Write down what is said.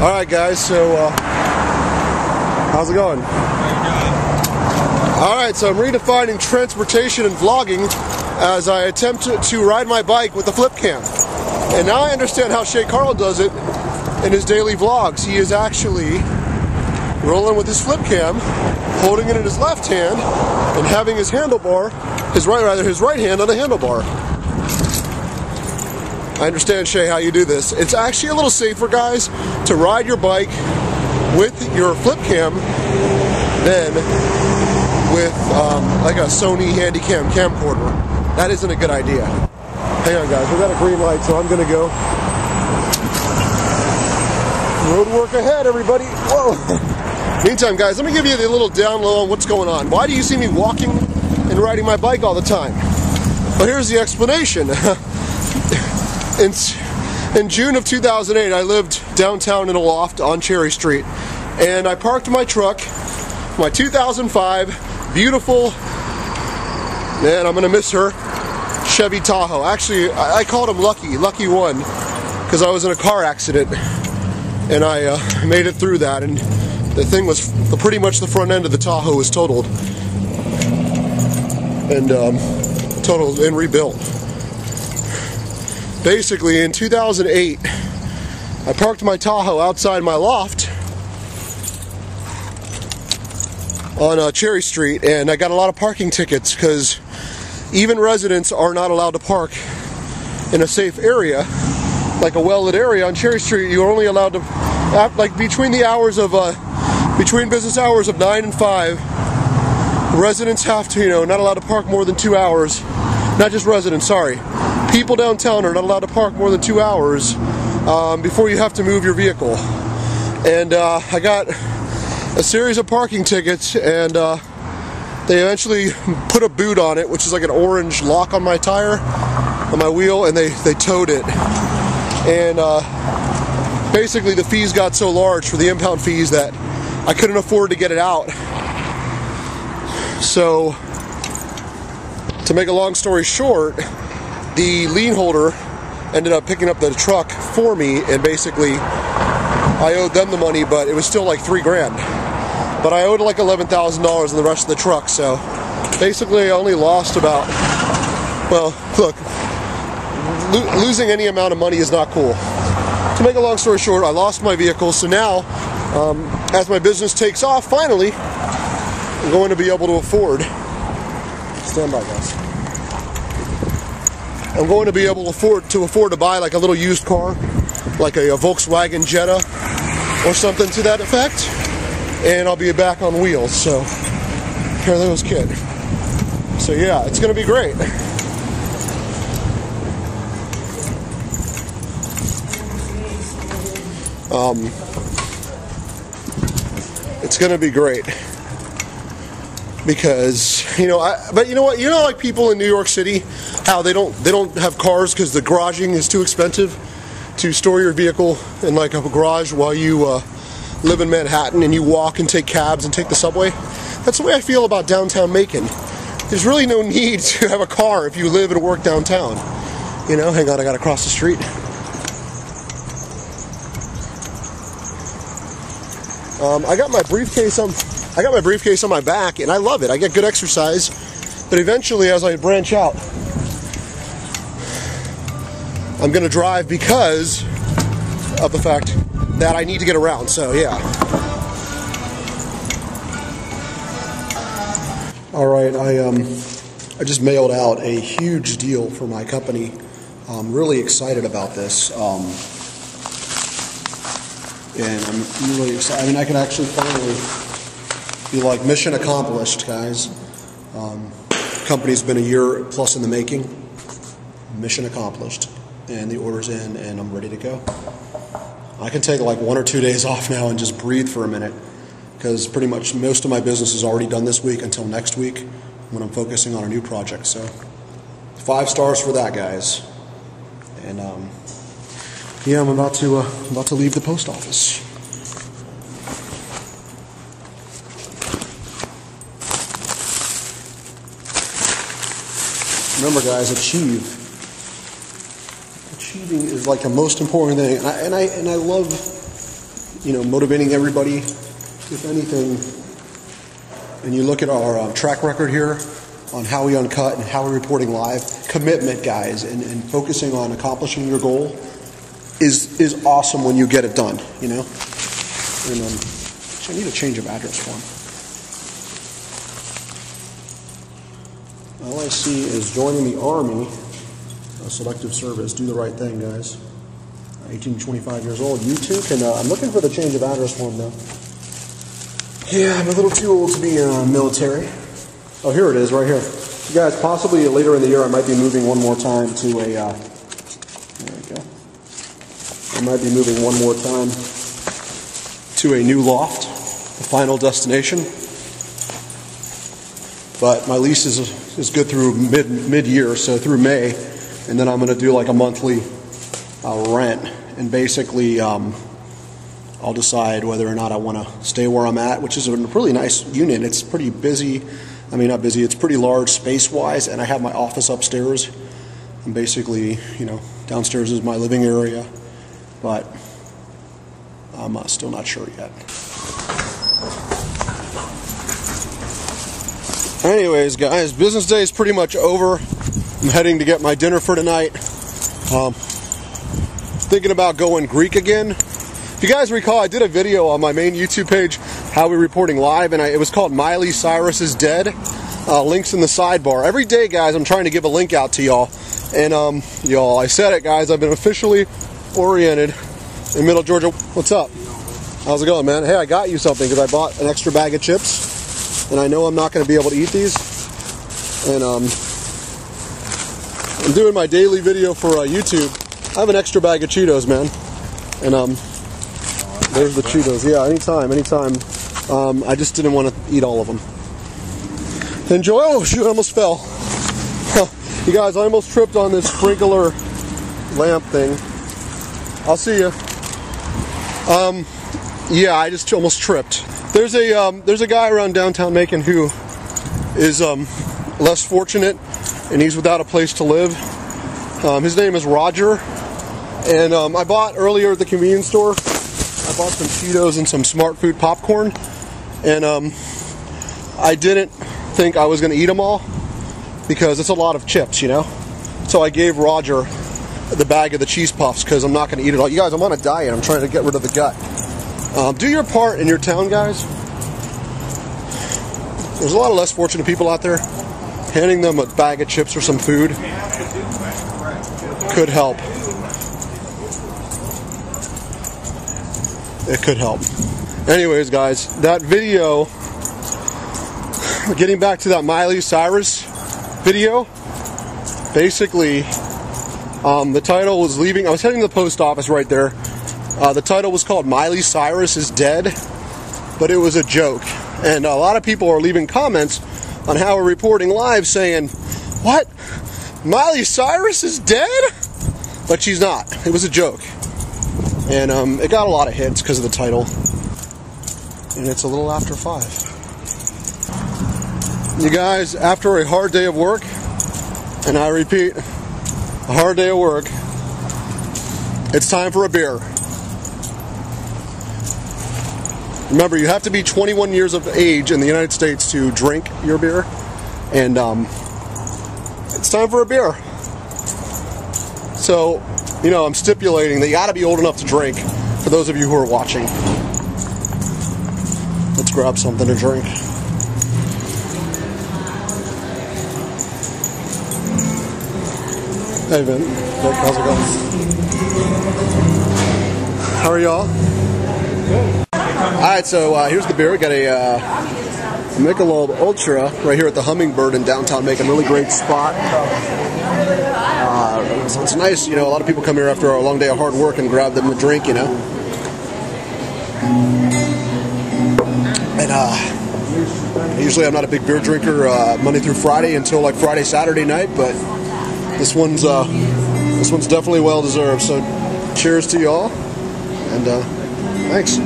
Alright guys, so how's it going? Alright, so I'm redefining transportation and vlogging as I attempt to ride my bike with the flip cam. And now I understand how Shay Carl does it in his daily vlogs. He is actually rolling with his flip cam, holding it in his left hand, and having his handlebar, his right hand on the handlebar. I understand, Shay, how you do this. It's actually a little safer, guys, to ride your bike with your flip cam than with like a Sony Handycam camcorder. That isn't a good idea. Hang on, guys. We got a green light, so I'm gonna go. Road work ahead, everybody. Whoa. Meantime, guys, let me give you a little down low on what's going on. Why do you see me walking and riding my bike all the time? Well, here's the explanation. In June of 2008, I lived downtown in a loft on Cherry Street, and I parked my truck, my 2005 beautiful, man, I'm gonna miss her, Chevy Tahoe. Actually, I called him Lucky One, because I was in a car accident, and I made it through that, and the thing was pretty much the front end of the Tahoe was totaled, and totaled and rebuilt. Basically, in 2008, I parked my Tahoe outside my loft on Cherry Street, and I got a lot of parking tickets because even residents are not allowed to park in a safe area, like a well-lit area on Cherry Street. You're only allowed to, like between the hours of, between business hours of 9 and 5, residents have to, not allowed to park more than 2 hours. Not just residents, sorry. People downtown are not allowed to park more than 2 hours before you have to move your vehicle. And I got a series of parking tickets, and they eventually put a boot on it, which is like an orange lock on my tire, on my wheel, and they towed it. And basically the fees got so large for the impound fees that I couldn't afford to get it out. So, to make a long story short, the lien holder ended up picking up the truck for me, and basically I owed them the money, but it was still like $3 grand. But I owed like $11,000 in the rest of the truck, so basically I only lost about, well, look, losing any amount of money is not cool. To make a long story short, I lost my vehicle, so now, as my business takes off, finally, I'm going to be able to afford, stand by guys, I'm going to be able to afford to buy like a little used car, like a Volkswagen Jetta or something to that effect, and I'll be back on wheels. So here those kid. So yeah, it's going to be great. It's going to be great. Because but you know what? Like people in New York City, how they don't have cars because the garaging is too expensive to store your vehicle in like a garage while you live in Manhattan and you walk and take cabs and take the subway. That's the way I feel about downtown Macon. There's really no need to have a car if you live and work downtown. Hang on, I gotta cross the street. I got my briefcase on my back, and I love it. I get good exercise, but eventually, as I branch out, I'm going to drive because of the fact that I need to get around. So, yeah. All right, I just mailed out a huge deal for my company. I'm really excited about this. And I'm really excited. I mean, I can actually finally be like, mission accomplished, guys. Company's been a year plus in the making. Mission accomplished. And the order's in, and I'm ready to go. I can take like 1 or 2 days off now and just breathe for a minute, because pretty much most of my business is already done this week until next week when I'm focusing on a new project. So 5 stars for that, guys. And yeah, I'm about to leave the post office. Remember, guys, achieving is like the most important thing, and I love motivating everybody. If anything, and you look at our track record here on HowieUncut and Howie Reporting Live, commitment, guys, and focusing on accomplishing your goal is awesome when you get it done, And I need a change of address form. All I see is joining the Army, selective service. Do the right thing, guys. 18 to 25 years old. You too can. I'm looking for the change of address form, though. Yeah, I'm a little too old to be military. Oh, here it is, right here. You guys, possibly later in the year, I might be moving one more time to a. There we go. I might be moving one more time to a new loft, the final destination. But my lease is good through mid-year, so through May, and then I'm going to do like a monthly rent, and basically I'll decide whether or not I want to stay where I'm at, which is a really nice unit. It's pretty busy. I mean, not busy. It's pretty large space-wise, and I have my office upstairs. And basically, downstairs is my living area, but I'm still not sure yet. Anyways, guys, business day is pretty much over. I'm heading to get my dinner for tonight. Thinking about going Greek again. If you guys recall, I did a video on my main YouTube page, Howie Reporting Live, and it was called Miley Cyrus is Dead. Links in the sidebar. Every day, guys, I'm trying to give a link out to y'all. And, y'all, I said it, guys, I've been officially oriented in Middle Georgia. What's up? How's it going, man? Hey, I got you something because I bought an extra bag of chips. And I know I'm not going to be able to eat these. And I'm doing my daily video for YouTube. I have an extra bag of Cheetos, man. And there's the Cheetos. Yeah, anytime. I just didn't want to eat all of them. Enjoy. Oh shoot! I almost fell. You guys, I almost tripped on this sprinkler lamp thing. I'll see you. Yeah, I just almost tripped. There's a guy around downtown Macon who is less fortunate, and he's without a place to live. His name is Roger, and I bought earlier at the convenience store. I bought some Cheetos and some Smart Food popcorn, and I didn't think I was going to eat them all because it's a lot of chips, So I gave Roger the bag of the cheese puffs because I'm not going to eat it all. You guys, I'm on a diet. I'm trying to get rid of the gut. Do your part in your town, guys. There's a lot of less fortunate people out there. Handing them a bag of chips or some food could help. It could help. Anyways, guys, that video, getting back to that Miley Cyrus video, basically, the title was leaving. I was heading to the post office right there. The title was called Miley Cyrus is Dead, but it was a joke. And a lot of people are leaving comments on How We're Reporting Live saying, what? Miley Cyrus is dead? But she's not. It was a joke. And it got a lot of hits because of the title. And it's a little after 5. You guys, after a hard day of work, and I repeat, a hard day of work, it's time for a beer. Remember, you have to be 21 years of age in the United States to drink your beer, and it's time for a beer. So, I'm stipulating that you got to be old enough to drink, for those of you who are watching. Let's grab something to drink. Hey, Vin. Nick, how's it going? How are y'all? Good. Alright, so here's the beer. We got a Michelob Ultra right here at the Hummingbird in downtown Macon. Really great spot. It's nice, a lot of people come here after a long day of hard work and grab them a drink, And usually I'm not a big beer drinker Monday through Friday until like Friday, Saturday night, but this one's definitely well deserved. So cheers to y'all, and thanks.